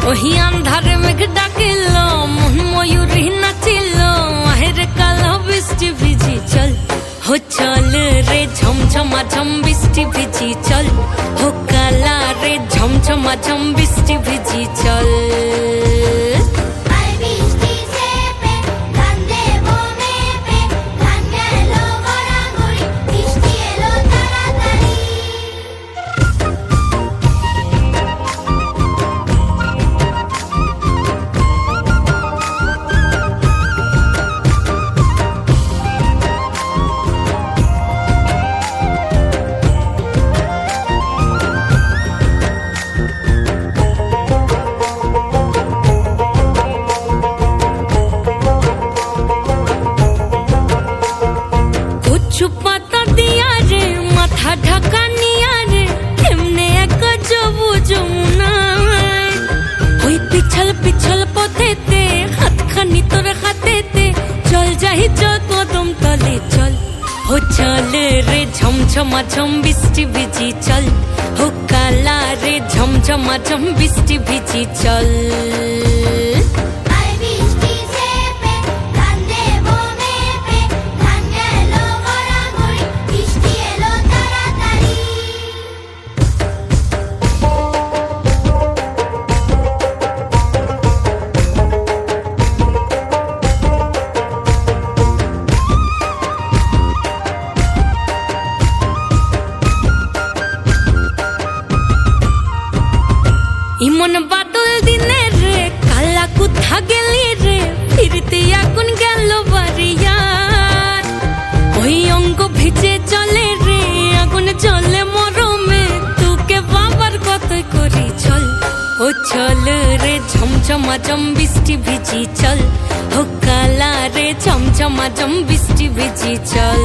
ওহি আন্ধারে মেঘ ডাকিল মন ময়ূরী নাচিল আহের কালো বৃষ্টি ভিজি চল হো চল রে ঝমঝমা ঝম বৃষ্টি ভিজি চল হো কালা রে ঝমঝমা ঝম বৃষ্টি ভিজি চল পাতা দিয়া রে মাথা ঢাকা নিয়া রে এমনে এক যাবো যমুনায় ওই পিছল পিছল পথেতে হাতখানি তোর হাতেতে চল যাই চল কদম তলে চল হো চল রে ঝমঝমা ঝম বৃষ্টি ভিজি চল হো কালা রে ঝমঝমা ঝম বৃষ্টি ভিজি চল ইমন বাদল দিনে রে কালা কোথা গেলি রে ফিরতে এখন গেল বাড়িয়ার ওই অঙ্গ ভিজে চলে রে আগুন চলে মরমে তোকে বাবার কতই করি চল ও চল রে ঝমঝমা ঝম বৃষ্টি ভিজি চল ও কালা রে ঝমঝমা ঝম বৃষ্টি ভিজি চল